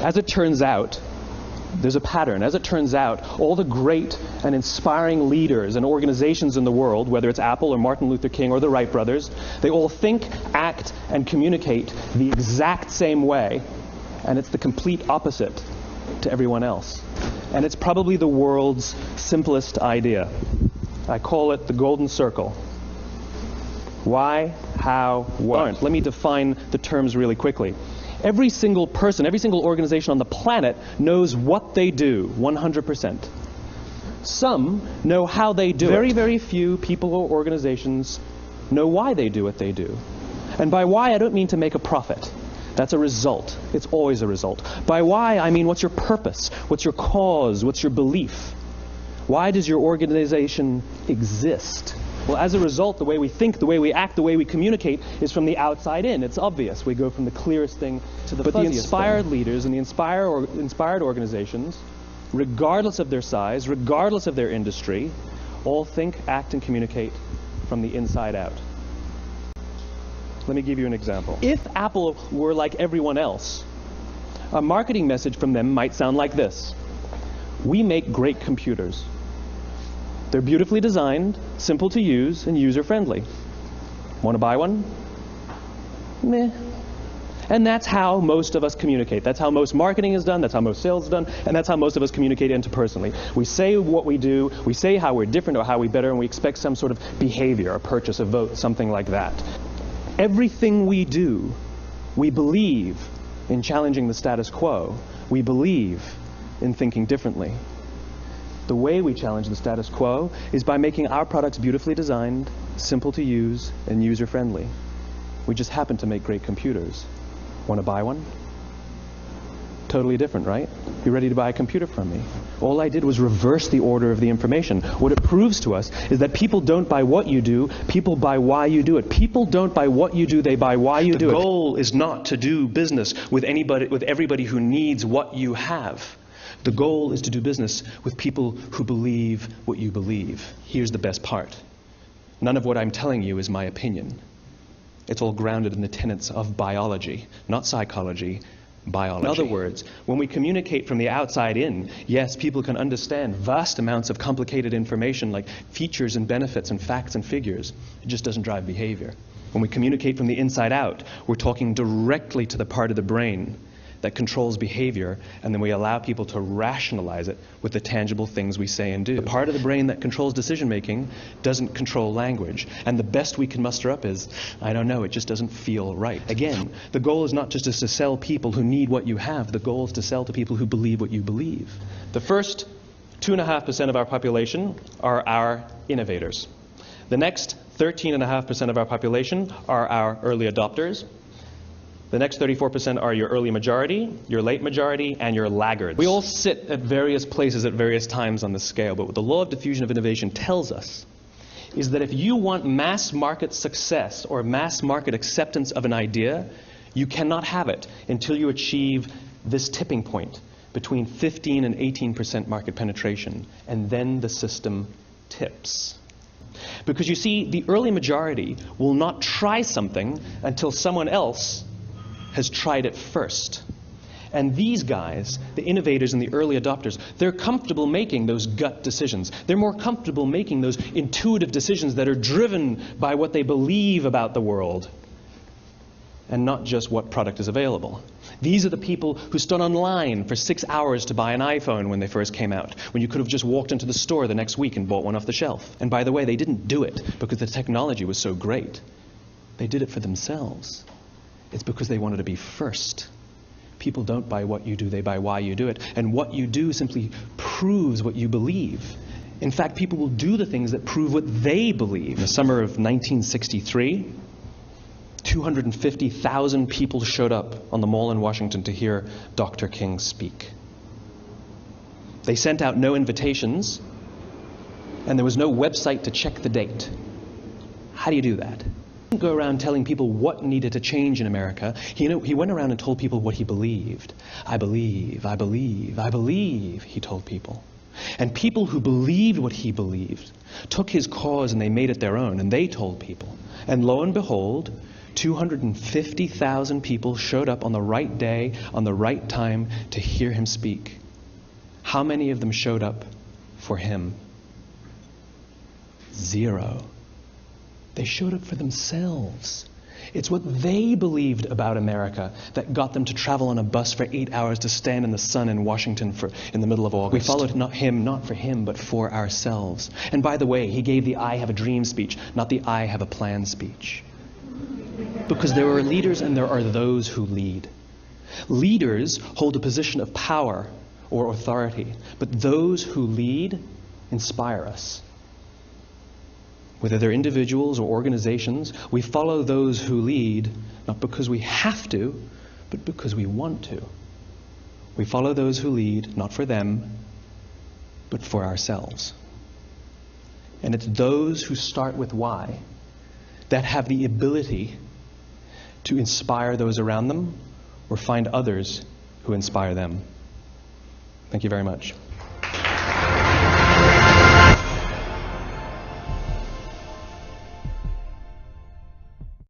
As it turns out, there's a pattern. As it turns out, all the great and inspiring leaders and organizations in the world, whether it's Apple or Martin Luther King or the Wright brothers, they all think, act, and communicate the exact same way, and it's the complete opposite to everyone else. And it's probably the world's simplest idea. I call it the golden circle. Why, how, what? Let me define the terms really quickly. Every single person, every single organization on the planet knows what they do, 100%. Some know how they do it. Very, very few people or organizations know why they do what they do. And by why, I don't mean to make a profit. That's a result. It's always a result. By why, I mean what's your purpose? What's your cause? What's your belief? Why does your organization exist? Well, as a result, the way we think, the way we act, the way we communicate is from the outside in. It's obvious. We go from the clearest thing to the fuzziest thing. But the inspired leaders and the inspired organizations, regardless of their size, regardless of their industry, all think, act, and communicate from the inside out. Let me give you an example. If Apple were like everyone else, a marketing message from them might sound like this. We make great computers. They're beautifully designed, simple to use, and user-friendly. Want to buy one? Meh. And that's how most of us communicate. That's how most marketing is done, that's how most sales is done, and that's how most of us communicate interpersonally. We say what we do, we say how we're different or how we're better, and we expect some sort of behavior, a purchase, a vote, something like that. Everything we do, we believe in challenging the status quo. We believe in thinking differently. The way we challenge the status quo is by making our products beautifully designed, simple to use, and user-friendly. We just happen to make great computers. Want to buy one? Totally different, right? You ready to buy a computer from me? All I did was reverse the order of the information. What it proves to us is that people don't buy what you do, people buy why you do it. People don't buy what you do, they buy why you do it. The goal is not to do business with everybody who needs what you have. The goal is to do business with people who believe what you believe. Here's the best part. None of what I'm telling you is my opinion. It's all grounded in the tenets of biology, not psychology, biology. In other words, when we communicate from the outside in, yes, people can understand vast amounts of complicated information like features and benefits and facts and figures. It just doesn't drive behavior. When we communicate from the inside out, we're talking directly to the part of the brain that controls behavior, and then we allow people to rationalize it with the tangible things we say and do. The part of the brain that controls decision-making doesn't control language, and the best we can muster up is, I don't know, it just doesn't feel right. Again, the goal is not just to sell people who need what you have, the goal is to sell to people who believe what you believe. The first 2.5% of our population are our innovators. The next 13.5% of our population are our early adopters. The next 34% are your early majority, your late majority, and your laggards. We all sit at various places at various times on the scale, but what the law of diffusion of innovation tells us is that if you want mass market success or mass market acceptance of an idea, you cannot have it until you achieve this tipping point between 15 and 18% market penetration, and then the system tips. Because you see, the early majority will not try something until someone else has tried it first. And these guys, the innovators and the early adopters, they're comfortable making those gut decisions. They're more comfortable making those intuitive decisions that are driven by what they believe about the world and not just what product is available. These are the people who stood online for 6 hours to buy an iPhone when they first came out, when you could have just walked into the store the next week and bought one off the shelf. And by the way, they didn't do it because the technology was so great. They did it for themselves. It's because they wanted to be first. People don't buy what you do, they buy why you do it. And what you do simply proves what you believe. In fact, people will do the things that prove what they believe. In the summer of 1963, 250,000 people showed up on the Mall in Washington to hear Dr. King speak. They sent out no invitations, and there was no website to check the date. How do you do that? He didn't go around telling people what needed to change in America. He went around and told people what he believed. I believe, I believe, I believe, he told people. And people who believed what he believed took his cause and they made it their own, and they told people. And lo and behold, 250,000 people showed up on the right day, on the right time to hear him speak. How many of them showed up for him? 0. They showed up for themselves. It's what they believed about America that got them to travel on a bus for 8 hours to stand in the sun in Washington in the middle of August. We followed not for him, but for ourselves. And by the way, he gave the I have a dream speech, not the I have a plan speech. Because there are leaders and there are those who lead. Leaders hold a position of power or authority, but those who lead inspire us. Whether they're individuals or organizations, we follow those who lead, not because we have to, but because we want to. We follow those who lead, not for them, but for ourselves. And it's those who start with why that have the ability to inspire those around them or find others who inspire them. Thank you very much.